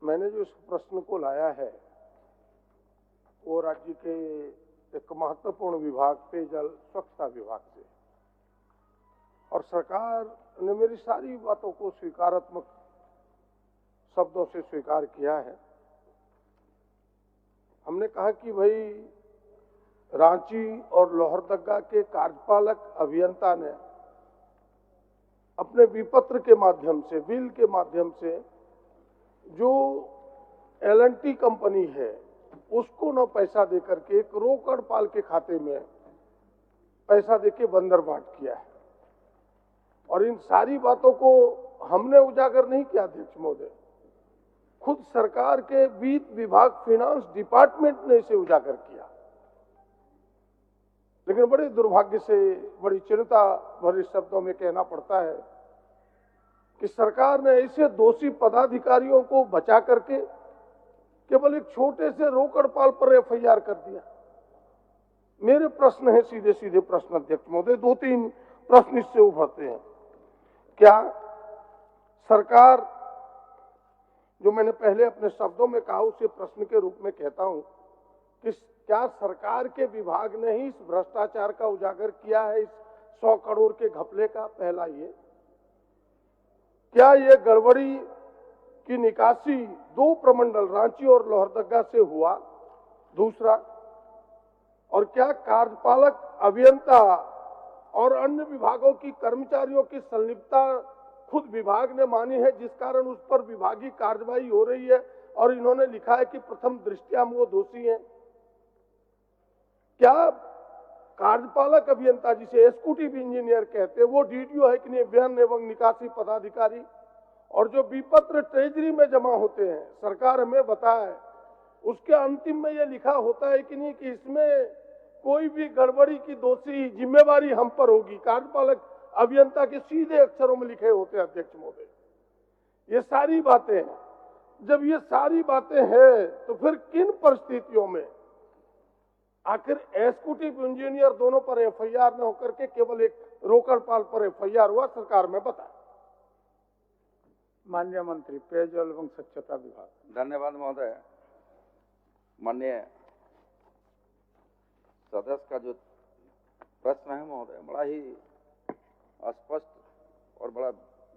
मैंने जो इस प्रश्न को लाया है वो राज्य के एक महत्वपूर्ण विभाग पेयजल स्वच्छता विभाग से, और सरकार ने मेरी सारी बातों को स्वीकारात्मक शब्दों से स्वीकार किया है। हमने कहा कि भाई रांची और लोहरदगा के कार्यपालक अभियंता ने अपने विपत्र के माध्यम से, बिल के माध्यम से जो L&T कंपनी है उसको न पैसा देकर के एक रोकड़ पाल के खाते में पैसा देके बंदर बांट किया है। और इन सारी बातों को हमने उजागर नहीं किया अध्यक्ष महोदय, खुद सरकार के वित्त विभाग फिनांस डिपार्टमेंट ने इसे उजागर किया। लेकिन बड़े दुर्भाग्य से, बड़ी चिंता भरे शब्दों में कहना पड़ता है कि सरकार ने ऐसे दोषी पदाधिकारियों को बचा करके केवल एक छोटे से रोकड़ पाल पर FIR कर दिया। मेरे प्रश्न है, सीधे सीधे प्रश्न अध्यक्ष महोदय, 2-3 प्रश्न इससे उभरते हैं। क्या सरकार, जो मैंने पहले अपने शब्दों में कहा उसे प्रश्न के रूप में कहता हूं, कि क्या सरकार के विभाग ने ही इस भ्रष्टाचार का उजागर किया है, इस 100 करोड़ के घपले का? पहला ये, क्या ये गड़बड़ी की निकासी 2 प्रमंडल रांची और लोहरदगा से हुआ? दूसरा, और क्या कार्यपालक अभियंता और अन्य विभागों की कर्मचारियों की संलिप्तता खुद विभाग ने मानी है, जिस कारण उस पर विभागीय कार्रवाई हो रही है और इन्होंने लिखा है कि प्रथम दृष्टया में वो दोषी हैं? क्या कार्यपालक अभियंता, जिसे एग्जीक्यूटिव इंजीनियर कहते हैं, वो DDO है कि नहीं, व्यय एवं निकासी पदाधिकारी? और जो विपत्र ट्रेजरी में जमा होते हैं, सरकार हमें बताए उसके अंतिम में ये लिखा होता है कि नहीं कि इसमें कोई भी गड़बड़ी की दोषी जिम्मेवारी हम पर होगी। कार्यपालक अभियंता के सीधे अक्षरों में लिखे होते हैं अध्यक्ष महोदय। ये सारी बातें हैं। जब ये सारी बातें हैं तो फिर किन परिस्थितियों में आखिर एग्जीक्यूटिव इंजीनियर दोनों पर FIR न होकर के केवल एक रोकड़ पाल पर FIR हुआ? सरकार में बताए। माननीय मंत्री पेयजल एवं स्वच्छता विभाग। धन्यवाद महोदय। माननीय सदस्य का जो प्रश्न है महोदय, बड़ा ही स्पष्ट और बड़ा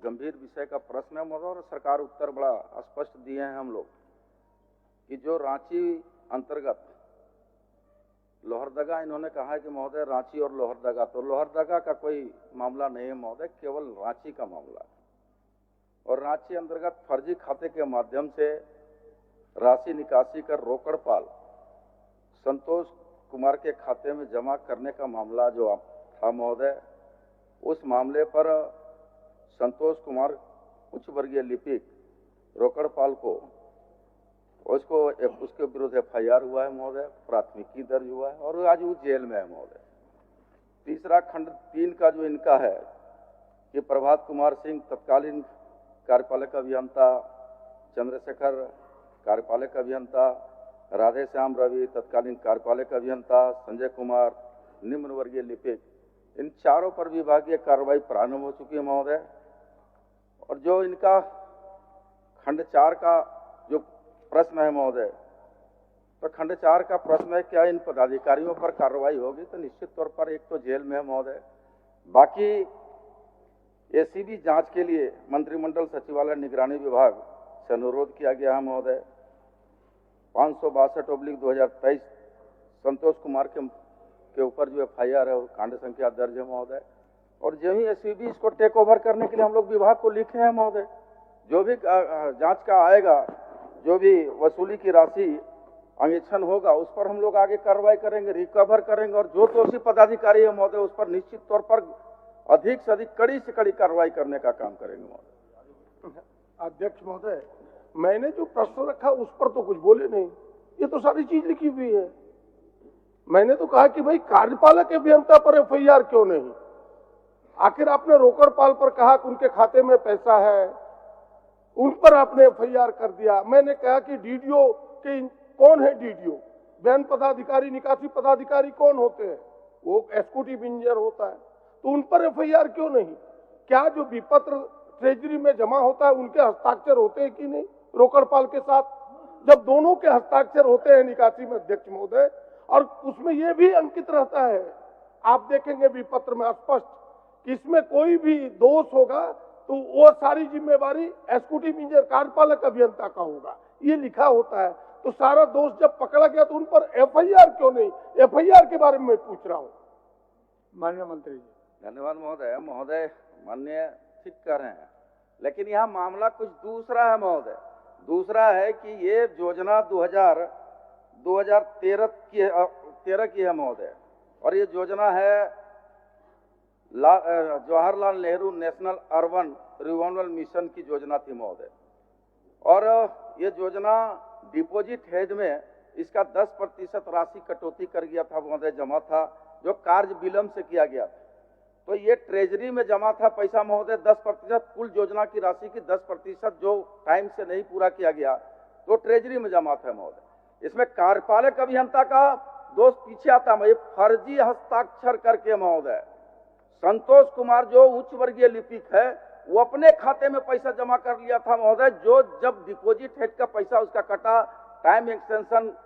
गंभीर विषय का प्रश्न है महोदय, और सरकार उत्तर बड़ा स्पष्ट दिए हैं हम लोग कि जो रांची अंतर्गत लोहरदगा, इन्होंने कहा है कि महोदय रांची और लोहरदगा, तो लोहरदगा का कोई मामला नहीं है महोदय, केवल रांची का मामला है। और रांची अंतर्गत फर्जी खाते के माध्यम से राशि निकासी कर रोकड़ पाल संतोष कुमार के खाते में जमा करने का मामला जो था महोदय, उस मामले पर संतोष कुमार उच्च वर्गीय लिपिक रोकड़ पाल को उसके विरुद्ध FIR हुआ है महोदय, प्राथमिकी दर्ज हुआ है और आज वो जेल में है महोदय। तीसरा खंड 3 का जो इनका है कि प्रभात कुमार सिंह तत्कालीन कार्यपालक अभियंता, चंद्रशेखर कार्यपालक अभियंता, राधे श्याम रवि तत्कालीन कार्यपालक अभियंता, संजय कुमार निम्न वर्गीय लिपिक, इन चारों पर विभागीय कार्रवाई प्रारंभ हो चुकी है महोदय। और जो इनका खंड 4 का जो प्रश्न है महोदय, तो खंड 4 का प्रश्न है क्या इन पदाधिकारियों पर कार्रवाई होगी? तो निश्चित तौर पर एक तो जेल में है महोदय, बाकी ACB जांच के लिए मंत्रिमंडल सचिवालय निगरानी विभाग से अनुरोध किया गया है महोदय। 562/2023 संतोष कुमार के ऊपर जो FIR है वो कांड संख्या दर्ज है महोदय। और जो ही ACB इसको टेक ओवर करने के लिए हम लोग विभाग को लिखे हैं महोदय, जो भी जांच का आएगा, जो भी वसूली की राशि अंगीक्षण होगा, उस पर हम लोग आगे कार्रवाई करेंगे, रिकवर करेंगे, और जो दोषी पदाधिकारी है महोदय उस पर निश्चित तौर पर अधिक से अधिक कड़ी से कड़ी कार्रवाई करने का काम करेंगे महोदय। अध्यक्ष महोदय, मैंने जो प्रश्न रखा उस पर तो कुछ बोले नहीं, ये तो सारी चीज लिखी हुई है। मैंने तो कहा कि भाई कार्यपालक अभियंता पर FIR क्यों नहीं? आखिर आपने रोकड़ पाल पर कहा कि उनके खाते में पैसा है, उन पर आपने FIR कर दिया। मैंने कहा कि DDO के कौन है? DDO व्यय पदाधिकारी, निकासी पदाधिकारी कौन होते हैं? वो एग्जीक्यूटिव इंजीनियर होता है। तो उन पर FIR क्यों नहीं? क्या जो विपत्र ट्रेजरी में जमा होता है उनके हस्ताक्षर होते हैं कि नहीं? रोकड़पाल के साथ, जब दोनों के हस्ताक्षर होते हैं निकासी में अध्यक्ष महोदय, और उसमें यह भी अंकित रहता है, आप देखेंगे विपत्र में स्पष्ट कि इसमें कोई भी दोष होगा तो वो सारी जिम्मेवारी एग्जीक्यूटिव इंजीनियर कार्यपालक अभियंता का होगा, ये लिखा होता है। तो सारा दोष जब पकड़ा गया तो उन पर एफआईआर क्यों नहीं? एफआईआर के बारे में मैं पूछ रहा हूं। माननीय मंत्री जी। धन्यवाद महोदय। महोदय माननीय ठीक कर रहे हैं, लेकिन यहाँ मामला कुछ दूसरा है महोदय। दूसरा है कि ये योजना 2013 की है महोदय, और ये योजना है Jawaharlal Nehru national urban renewal mission की योजना थी महोदय। और ये योजना डिपॉजिट हेड में इसका 10% राशि कटौती कर गया था महोदय, जमा था, जो कार्य विलंब से किया गया था। तो ये ट्रेजरी में जमा था पैसा महोदय 10%, कुल योजना की राशि की 10% जो टाइम से नहीं पूरा किया गया तो ट्रेजरी में जमा था महोदय। इसमें कार्यपालक अभियंता का दोष पीछे आता है, फर्जी हस्ताक्षर करके महोदय संतोष कुमार जो उच्च वर्गीय लिपिक है वो अपने खाते में पैसा जमा कर लिया था महोदय, जो जब डिपॉजिट हेड का पैसा उसका कटा, टाइम एक्सटेंशन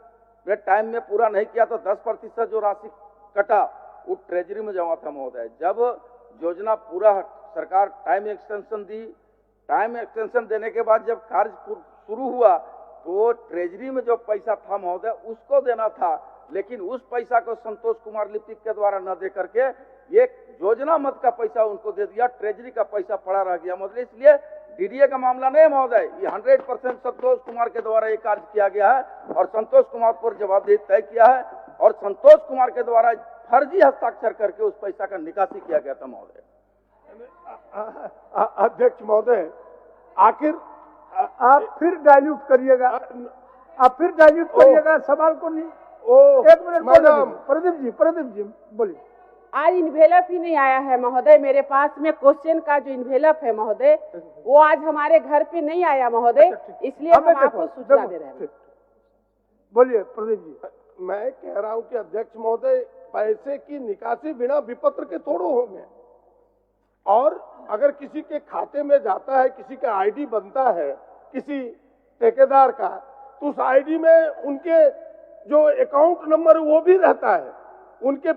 में टाइम में पूरा नहीं किया तो 10% जो राशि कटा वो ट्रेजरी में जमा था महोदय। जब योजना पूरा सरकार टाइम एक्सटेंशन दी, टाइम एक्सटेंशन देने के बाद जब कार्य शुरू हुआ तो ट्रेजरी में जो पैसा था महोदय उसको देना था, लेकिन उस पैसा को संतोष कुमार लिपिक के द्वारा न दे करके ये योजना मद का पैसा उनको दे दिया, ट्रेजरी का पैसा पड़ा रह गया महोदय। इसलिए डीडीए का मामला नहीं महोदय, ये 100% संतोष कुमार के द्वारा ये कार्य किया गया है और संतोष कुमार पर जवाबदेही तय किया है, और संतोष कुमार के द्वारा फर्जी हस्ताक्षर करके उस पैसा का निकासी किया गया था महोदय। अध्यक्ष महोदय, आखिर आप फिर डाइल्यूट करिएगा, सवाल को नहीं। एक मिनट मैडम, प्रदीप जी बोलिए। आज इन्वेलप ही नहीं आया है महोदय मेरे पास में, क्वेश्चन का जो इन्वेलप है महोदय वो आज हमारे घर पे नहीं आया महोदय, इसलिए हम आपको सूचना दे रहे हैं। बोलिए प्रदीप जी। मैं कह रहा हूं कि अध्यक्ष महोदय, पैसे की निकासी बिना विपत्र के थोड़ो होंगे, और अगर किसी के खाते में जाता है, किसी का आईडी बनता है किसी ठेकेदार का, तो उस आईडी में उनके जो अकाउंट नंबर वो भी रहता है, उनके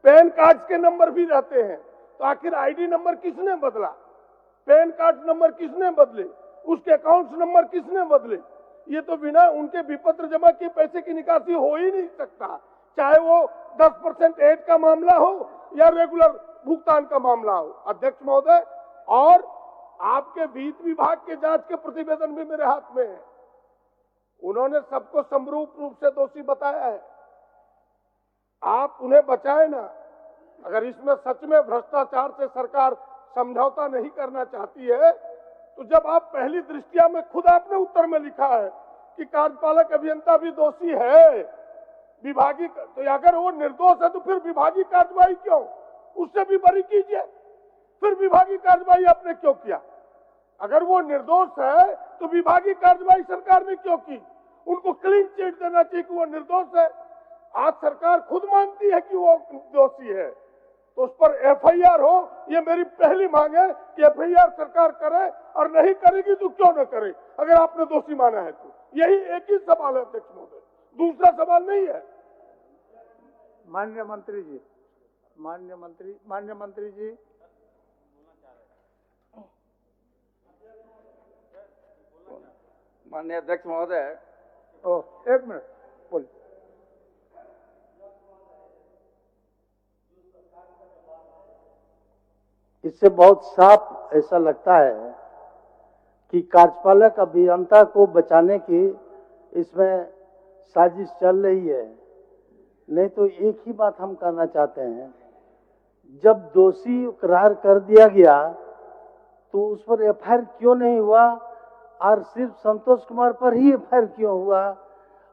पैन कार्ड के नंबर भी रहते हैं। तो आखिर आईडी नंबर किसने बदला, पैन कार्ड नंबर किसने बदले, उसके अकाउंट नंबर किसने बदले? ये तो बिना उनके विपत्र जमा किए पैसे की निकासी हो ही नहीं सकता, चाहे वो 10% ऐड का मामला हो या रेगुलर भुगतान का मामला हो। अध्यक्ष महोदय, और आपके वित्त विभाग के जांच के प्रतिवेदन भी मेरे हाथ में है, उन्होंने सबको समरूप रूप से दोषी बताया है। आप उन्हें बचाए ना। अगर इसमें सच में भ्रष्टाचार से सरकार समझौता नहीं करना चाहती है, तो जब आप पहली दृष्टिया में खुद आपने उत्तर में लिखा है कि कार्यपालक अभियंता भी दोषी है, विभागीय, तो अगर वो निर्दोष है तो फिर विभागीय कार्रवाई क्यों? उससे भी बरी कीजिए, फिर विभागीय कार्रवाई आपने क्यों किया? अगर वो निर्दोष है तो विभागीय कार्रवाई सरकार ने क्यों की? उनको क्लीन चिट देना चाहिए कि वो निर्दोष है। आज सरकार खुद मानती है कि वो दोषी है, तो उस पर एफआईआर हो, ये मेरी पहली मांग है कि एफआईआर सरकार करे, और नहीं करेगी तो क्यों न करे, अगर आपने दोषी माना है तो। यही एक ही सवाल है अध्यक्ष महोदय, दूसरा सवाल नहीं है। माननीय मंत्री जी, माननीय अध्यक्ष महोदय, एक मिनट बोलिए। इससे बहुत साफ ऐसा लगता है कि कार्यपालक अभियंता को बचाने की इसमें साजिश चल रही है। नहीं तो एक ही बात हम कहना चाहते हैं, जब दोषी करार कर दिया गया तो उस पर एफआईआर क्यों नहीं हुआ, और सिर्फ संतोष कुमार पर ही एफआईआर क्यों हुआ?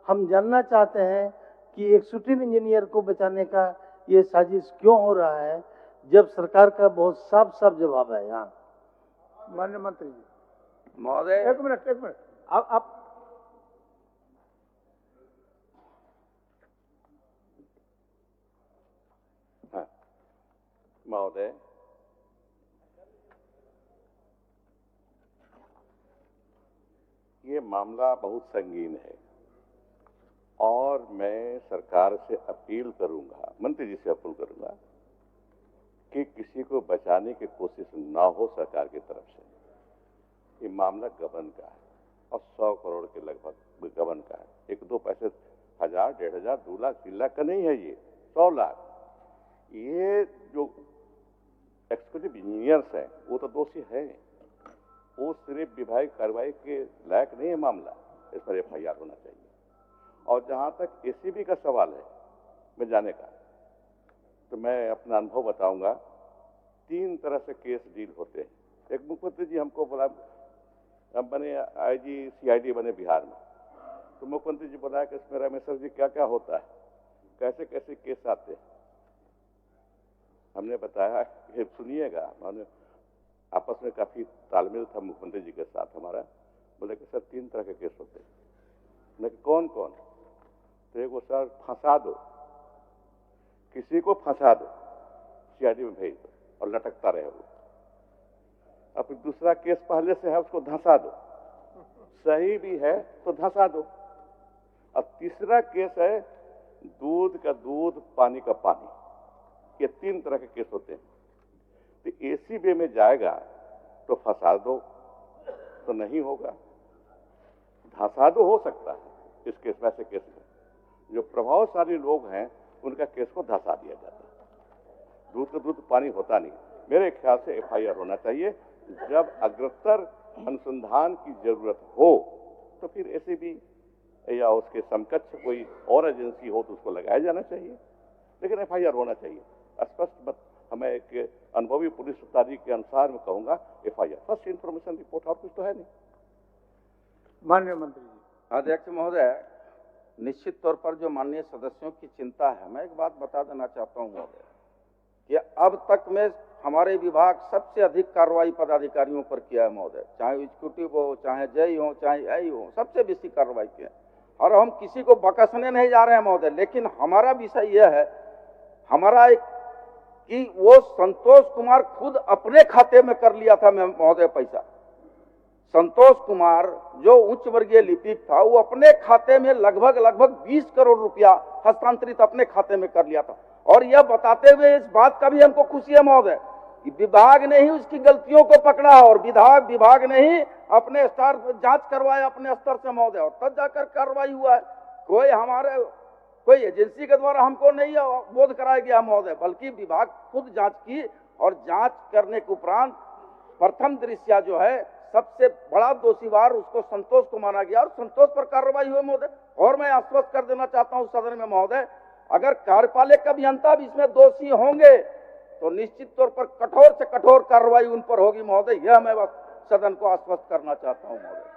हम जानना चाहते हैं कि एक्जीक्यूटिव इंजीनियर को बचाने का ये साजिश क्यों हो रहा है, जब सरकार का बहुत साफ साफ जवाब है यहाँ। माननीय मंत्री जी महोदय, एक मिनट आप महोदय, ये मामला बहुत संगीन है और मैं सरकार से अपील करूंगा, मंत्री जी से अपील करूंगा कि किसी को बचाने की कोशिश ना हो सरकार की तरफ से। ये मामला गबन का है और 100 करोड़ के लगभग गबन का है। 1-2 पैसे, 1000, 1500, 2 लाख, 3 लाख का नहीं है, ये 100 लाख। ये जो एक्सिक्यूटिव इंजीनियर्स हैं वो तो दोषी है, वो सिर्फ विधायक कार्रवाई के लायक नहीं है मामला, इस पर FIR होना चाहिए। और जहां तक ACB का सवाल है मैं जाने का, तो मैं अपना अनुभव बताऊंगा। 3 तरह से केस डील होते हैं। एक मुख्यमंत्री जी हमको बोला, अब बने IG CID बने बिहार में, तो मुख्यमंत्री जी बोला कि इसमें रमेश्वर जी क्या क्या होता है, कैसे कैसे केस आते हैं। हमने बताया कि सुनिएगा, मैंने आपस में काफी तालमेल था मुख्यमंत्री जी के साथ हमारा। बोले कि सर 3 तरह के केस होते हैं। मैं कौन कौन? तो एक वो सर फंसा दो, किसी को फंसा दो, CID में भेज दो और लटकता रहे वो। अब फिर दूसरा केस पहले से है, उसको धंसा दो, सही भी है तो धंसा दो। अब तीसरा केस है दूध का दूध पानी का पानी। ये 3 तरह के केस होते हैं। तो ACB में जाएगा तो फंसा दो तो नहीं होगा, धंसा दो हो सकता है इस केस में। ऐसे केस में जो प्रभावशाली लोग हैं उनका केस को धंसा दिया जाता है। दूध का दूध पानी होता नहीं। मेरे ख्याल से FIR होना चाहिए। जब अग्रतर अनुसंधान की जरूरत हो तो फिर ACB या उसके समकक्ष कोई और एजेंसी हो तो उसको लगाया जाना चाहिए, लेकिन FIR होना चाहिए स्पष्ट। हमें एक अनुभवी पुलिस अधिकारी के अनुसार मैं कहूंगा FIR, फर्स्ट इन्फॉर्मेशन रिपोर्ट, और कुछ तो है नहीं। माननीय मंत्री जी। अध्यक्ष महोदय, निश्चित तौर पर जो माननीय सदस्यों की चिंता है, मैं एक बात बता देना चाहता हूं महोदय कि अब तक में हमारे विभाग सबसे अधिक कार्रवाई पदाधिकारियों पर किया है महोदय, चाहे एग्जीक्यूटिव हो, चाहे JE हो, चाहे AI हो, सबसे बेसी कार्रवाई की है। और हम किसी को बकसने नहीं जा रहे हैं महोदय, लेकिन हमारा विषय यह है, हमारा एक कि वो संतोष कुमार खुद अपने खाते में कर लिया था महोदय पैसा। संतोष कुमार जो उच्च वर्गीय लिपिक था, वो अपने खाते में लगभग 20 करोड़ रुपया हस्तांतरित अपने खाते में कर लिया था। और यह बताते हुए इस बात का भी हमको खुशी है महोदय कि विभाग ने ही उसकी गलतियों को पकड़ा और विभाग ने ही अपने स्तर जांच करवाया अपने स्तर से महोदय, और तब जाकर कार्रवाई हुआ है। कोई एजेंसी के द्वारा हमको नहीं बोध कराया गया महोदय, बल्कि विभाग खुद जांच की और जांच करने के उपरांत प्रथम दृष्टया जो है सबसे बड़ा दोषीवार उसको संतोष को माना गया और संतोष पर कार्रवाई हुई महोदय। और मैं आश्वस्त कर देना चाहता हूं सदन में महोदय, अगर कार्यपालक अभियंता भी इसमें दोषी होंगे तो निश्चित तौर पर कठोर से कठोर कार्रवाई उन पर होगी महोदय। यह मैं सदन को आश्वस्त करना चाहता हूं महोदय।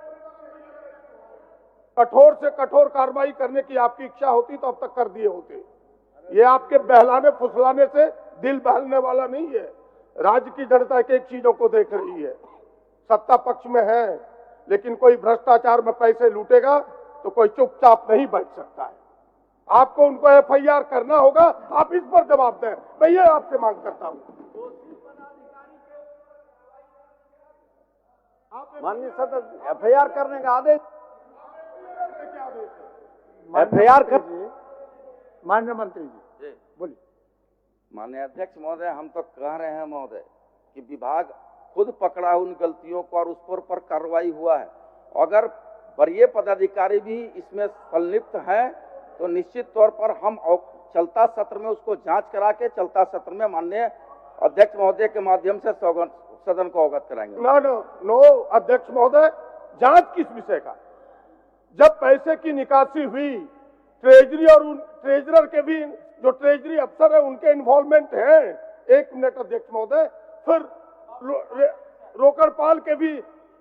कठोर से कठोर कार्रवाई करने की आपकी इच्छा होती तो अब तक कर दिए होते। ये आपके बहलाने फुसलाने से दिल बहलने वाला नहीं है। राज्य की जनता एक एक चीजों को देख रही है। सत्ता पक्ष में है, लेकिन कोई भ्रष्टाचार में पैसे लूटेगा तो कोई चुपचाप नहीं बैठ सकता है। आपको उनको FIR करना होगा, आप इस पर जवाब दें। मैं ये आपसे मांग करता हूं। माननीय सदस्य, FIR करने का आदेश FIR कर। माननीय मंत्री जी बोलिए। माननीय अध्यक्ष महोदय, हम तो कह रहे हैं महोदय कि विभाग खुद पकड़ा उन गलतियों को और उस पर कार्रवाई हुआ है। अगर वरीय पदाधिकारी भी इसमें संलिप्त हैं तो निश्चित तौर पर हम चलता सत्र में उसको जांच करा के चलता सत्र में माननीय अध्यक्ष महोदय के माध्यम से सदन को अवगत कराएंगे। नो अध्यक्ष महोदय, जांच किस विषय का? जब पैसे की निकासी हुई, ट्रेजरी और ट्रेजरर के भी जो ट्रेजरी अफसर है उनके इन्वॉल्वमेंट है। 1 मिनट अध्यक्ष महोदय, फिर रोकड़पाल के भी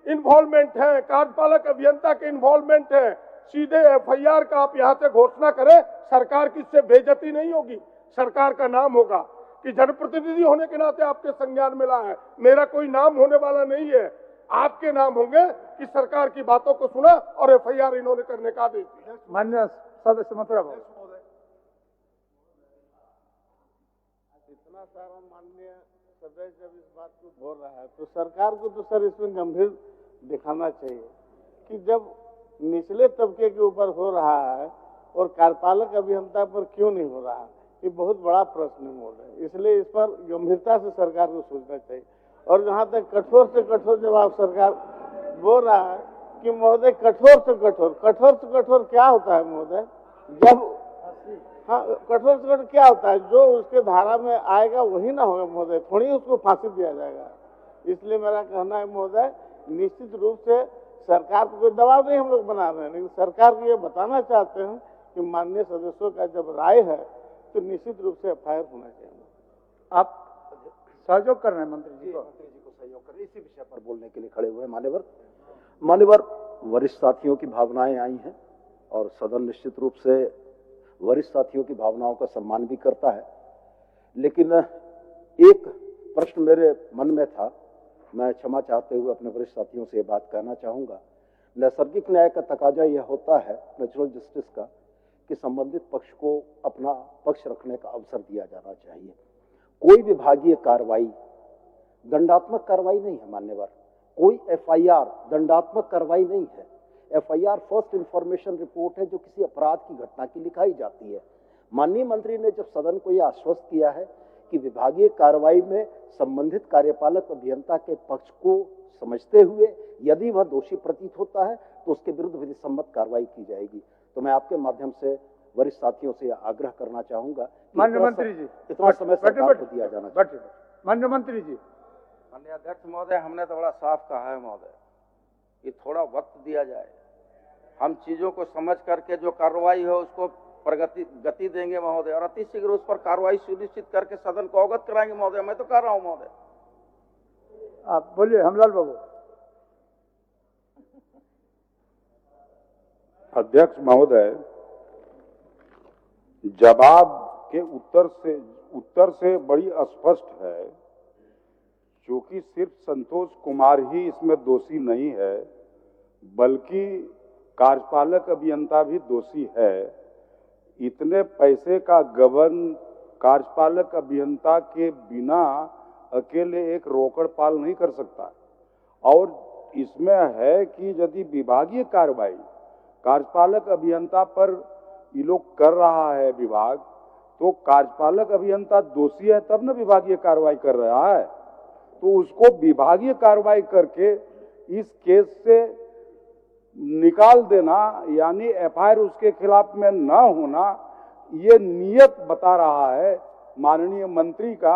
इन्वॉल्वमेंट है, कार्यपालक अभियंता के इन्वॉल्वमेंट है। सीधे FIR का आप यहाँ से घोषणा करें, सरकार की इससे बेइज्जती नहीं होगी। सरकार का नाम होगा कि जनप्रतिनिधि होने के नाते आपके संज्ञान मिला है। मेरा कोई नाम होने वाला नहीं है, आपके नाम होंगे कि सरकार की बातों को सुना और FIR इन्होंने करने का आदेश दिया। माननीय सदस्य मथुरा बाबू। इतना सारा माननीय सदस्य जब इस बात को बोल रहा है तो सरकार को तो सर इसमें गंभीर दिखाना चाहिए कि जब निचले तबके के ऊपर हो रहा है और कार्यपालक अभियंता पर क्यों नहीं हो रहा, ये बहुत बड़ा प्रश्न है महोदय। इसलिए इस पर गंभीरता से सरकार को सोचना चाहिए। और जहाँ तक कठोर से कठोर जवाब सरकार बोल रहा है कि महोदय कठोर से कठोर क्या होता है महोदय? जब हाँ, कठोर से कठोर क्या होता है? जो उसके धारा में आएगा वही ना होगा महोदय, थोड़ी उसको फांसी दिया जाएगा। इसलिए मेरा कहना है महोदय, निश्चित रूप से सरकार को कोई दबाव नहीं हम लोग बना रहे हैं, लेकिन सरकार को ये बताना चाहते हैं कि माननीय सदस्यों का जब राय है तो निश्चित रूप से एफआईआर होना चाहिए। आप सहयोग कर रहे हैं मंत्री जी को सहयोग करें, इसी विषय पर बोलने के लिए खड़े हुए हैं मान्यवर वरिष्ठ साथियों की भावनाएं आई हैं और सदन निश्चित रूप से वरिष्ठ साथियों की भावनाओं का सम्मान भी करता है। लेकिन एक प्रश्न मेरे मन में था, मैं क्षमा चाहते हुए अपने वरिष्ठ साथियों से ये बात कहना चाहूंगा। नैसर्गिक न्याय का तकाजा यह होता है, नेचुरल जस्टिस का, कि संबंधित पक्ष को अपना पक्ष रखने का अवसर दिया जाना चाहिए। कोई विभागीय कार्रवाई दंडात्मक कार्रवाई नहीं है मान्यवर, कोई एफआईआर दंडात्मक कार्रवाई नहीं है। एफआईआर फर्स्ट इंफॉर्मेशन रिपोर्ट है जो किसी अपराध की घटना की लिखाई जाती है। माननीय मंत्री ने जब सदन को यह आश्वस्त किया है कि विभागीय कार्रवाई में संबंधित कार्यपालक अभियंता के पक्ष को समझते हुए यदि वह दोषी प्रतीत होता है तो उसके विरुद्ध विधि सम्मत कार्रवाई की जाएगी। तो मैं आपके माध्यम से वरिष्ठ साथियों से आग्रह करना चाहूंगा, माननीय मंत्री जी, इतना समय सरकार को दिया जाना चाहिए। माननीय मंत्री जी। माननीय अध्यक्ष महोदय, हमने तो बड़ा साफ कहा है महोदय, ये थोड़ा वक्त दिया जाए, हम चीजों को समझ करके जो कार्रवाई है उसको गति देंगे महोदय, और अतिशीघ्र उस पर कार्रवाई सुनिश्चित करके सदन को अवगत कराएंगे महोदय। मैं तो कह रहा हूं महोदय। आप बोलिए हमलाल बाबू। अध्यक्ष महोदय, जवाब के उत्तर से बड़ी स्पष्ट है, क्योंकि सिर्फ संतोष कुमार ही इसमें दोषी नहीं है बल्कि कार्यपालक अभियंता भी दोषी है। इतने पैसे का गबन कार्यपालक अभियंता के बिना अकेले एक रोकड़पाल नहीं कर सकता। और इसमें है कि यदि विभागीय कार्रवाई कार्यपालक अभियंता पर ये लोग कर रहा है विभाग, तो कार्यपालक अभियंता दोषी है तब न विभागीय कार्रवाई कर रहा है, तो उसको विभागीय कार्रवाई करके इस केस से निकाल देना, यानी एफआईआर उसके खिलाफ में न होना, ये नियत बता रहा है माननीय मंत्री का।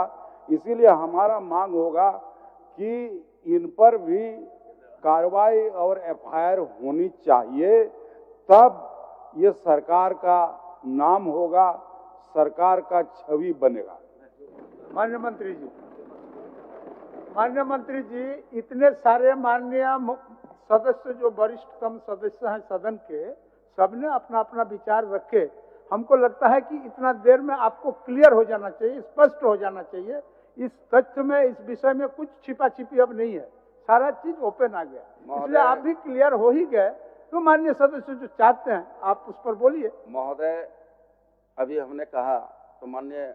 इसीलिए हमारा मांग होगा कि इन पर भी कार्रवाई और एफआईआर होनी चाहिए, तब ये सरकार का नाम होगा, सरकार का छवि बनेगा। माननीय मंत्री जी, इतने सारे माननीय सदस्य जो वरिष्ठतम सदस्य हैं सदन के, सबने अपना अपना विचार रखे। हमको लगता है कि इतना देर में आपको क्लियर हो जाना चाहिए, स्पष्ट हो जाना चाहिए। इस तथ्य में, इस विषय में कुछ छिपा छिपी अब नहीं है, सारा चीज ओपन आ गया। इसलिए आप भी क्लियर हो ही गए, तो माननीय सदस्य जो चाहते हैं आप उस पर बोलिए। महोदय, अभी हमने कहा तो माननीय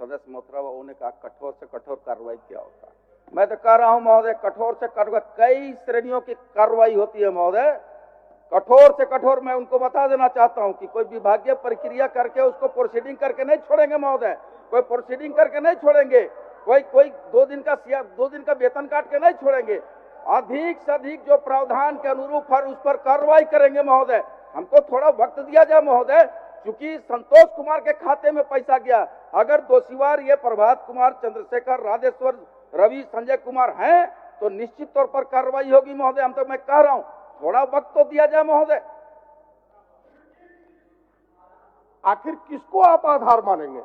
सदस्य मोहतरम ने कहा कठोर से कठोर कार्रवाई क्या होता है। मैं तो कह रहा हूं महोदय, कठोर से कठोर कई श्रेणियों की कार्रवाई होती है महोदय। कठोर से कठोर मैं उनको बता देना चाहता हूं कि कोई विभागीय प्रक्रिया करके उसको प्रोसीडिंग करके नहीं छोड़ेंगे महोदय, कोई प्रोसीडिंग करके नहीं छोड़ेंगे, कोई 2 दिन का वेतन काट के नहीं छोड़ेंगे। अधिक से अधिक जो प्रावधान के अनुरूप है उस पर कार्रवाई करेंगे महोदय। हमको थोड़ा वक्त दिया जाए महोदय, क्योंकि संतोष कुमार के खाते में पैसा गया। अगर दोषीवार ये प्रभात कुमार, चंद्रशेखर, राजेश्वर, रवि, संजय कुमार हैं तो निश्चित तौर पर कार्रवाई होगी महोदय। हम तो मैं कह रहा हूं थोड़ा वक्त तो दिया जाए महोदय। आखिर किसको आप आधार मानेंगे?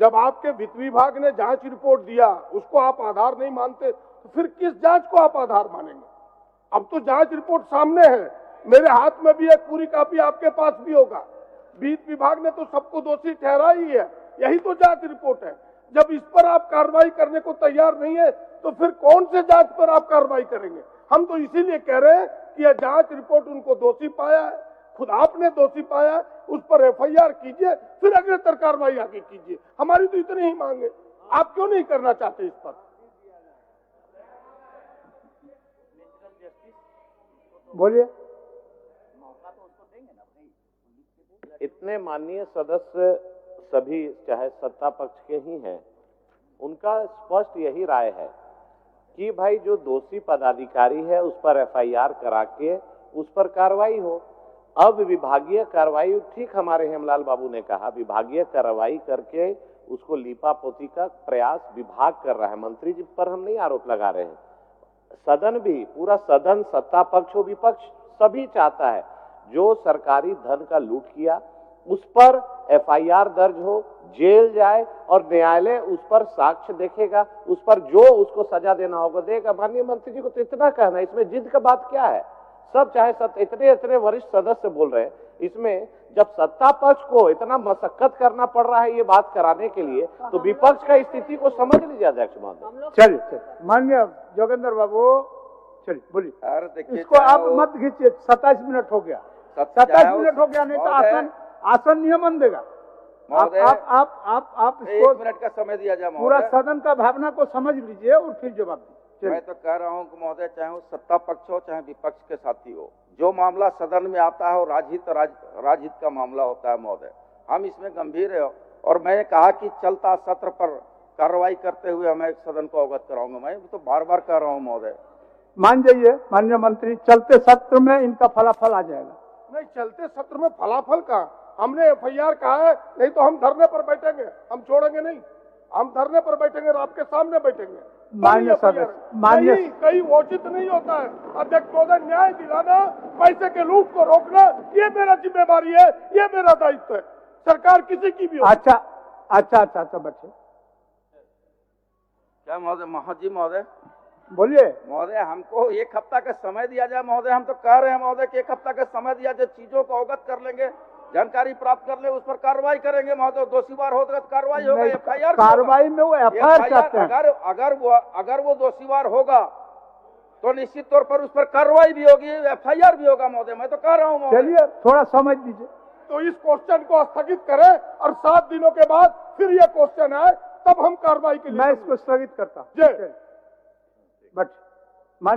जब आपके वित्त विभाग ने जांच रिपोर्ट दिया उसको आप आधार नहीं मानते तो फिर किस जांच को आप आधार मानेंगे? अब तो जांच रिपोर्ट सामने है, मेरे हाथ में भी एक पूरी कॉपी आपके पास भी होगा। वित्त विभाग ने तो सबको दोषी ठहरा ही है, यही तो जांच रिपोर्ट है। जब इस पर आप कार्रवाई करने को तैयार नहीं है तो फिर कौन से जांच पर आप कार्रवाई करेंगे? हम तो इसीलिए कह रहे हैं कि यह जांच रिपोर्ट उनको दोषी पाया है, खुद आपने दोषी पाया है, उस पर एफआईआर कीजिए, फिर अग्रतर कार्रवाई आगे कीजिए। हमारी तो इतनी ही मांग है, आप क्यों नहीं करना चाहते इस पर? बोलिए। इतने माननीय सदस्य सभी चाहे सत्ता पक्ष के ही हैं, उनका स्पष्ट यही राय है कि भाई जो दोषी पदाधिकारी है उस पर एफआईआर करा के उस पर कार्रवाई हो। अब विभागीय कार्रवाई, ठीक हमारे हेमलाल बाबू ने कहा, विभागीय कार्रवाई करके उसको लीपा पोती का प्रयास विभाग कर रहा है। मंत्री जी पर हम नहीं आरोप लगा रहे हैं, सदन भी, पूरा सदन, सत्ता पक्ष हो विपक्ष, सभी चाहता है जो सरकारी धन का लूट किया उस पर एफआईआर दर्ज हो, जेल जाए और न्यायालय उस पर साक्ष्य देखेगा, उस पर जो उसको सजा देना होगा देगा। माननीय मंत्री जी को तो इतना कहना है, इसमें जिद का बात क्या है? सब चाहे इतने वरिष्ठ सदस्य बोल रहे हैं, इसमें जब सत्ता पक्ष को इतना मशक्कत करना पड़ रहा है ये बात कराने के लिए, तो विपक्ष का स्थिति को समझ लीजिए अध्यक्ष महोदय। चलिए माननीय जोगेंद्र बाबू, चलिए बोलिए। इसको आप मत खींचिए, 27 मिनट हो गया, 27 मिनट हो गया, नहीं तो आसन नियमन देगा। आप इसको 1 मिनट का समय दिया जाए पूरा सदन का भावना को समझ लीजिए और फिर जवाब दीजिए। मैं तो कह रहा हूं कि महोदय, चाहे वो सत्ता पक्ष हो चाहे विपक्ष के साथी हो, जो मामला सदन में आता है वो राजहित का मामला होता है महोदय। हम इसमें गंभीर है और मैंने कहा कि चलता सत्र पर कार्रवाई करते हुए मैं सदन को अवगत कराऊंगा। मैं तो बार बार कह रहा हूँ महोदय, मान जाइए माननीय मंत्री, चलते सत्र में इनका फलाफल आ जाएगा। नहीं, चलते सत्र में फलाफल का हमने एफआईआर कहा है, नहीं तो हम धरने पर बैठेंगे, हम छोड़ेंगे नहीं, हम धरने पर बैठेंगे और आपके सामने बैठेंगे। मान्य सदस्य, मान्य कहीं उचित नहीं होता है अध्यक्ष महोदय, न्याय दिलाना, पैसे के लूट को रोकना, ये मेरा जिम्मेवारी है, ये मेरा दायित्व है, सरकार किसी की भी हो। अच्छा बच्चे क्या महोदय? महोदय बोलिए। महोदय, हमको 1 हफ्ता का समय दिया जाए महोदय। हम तो कह रहे हैं महोदय कि 1 हफ्ता का समय दिया जाए, चीजों को अवगत कर लेंगे, जानकारी प्राप्त कर ले, उस पर कार्रवाई करेंगे महोदय। दोषीवार होगा तो कार्रवाई होगा, एफआईआर कार्रवाई में वो एफआईआर चाहते हैं। अगर वो दोषीवार होगा तो निश्चित तौर पर उस पर कार्रवाई भी होगी, एफआईआर भी होगा महोदय। मैं तो कह रहा हूँ। चलिए थोड़ा समझ दीजिए। तो इस क्वेश्चन को स्थगित करें और 7 दिनों के बाद फिर ये क्वेश्चन आए, तब हम कार्रवाई के लिए मैं इसको स्थगित करता हूँ। जय बट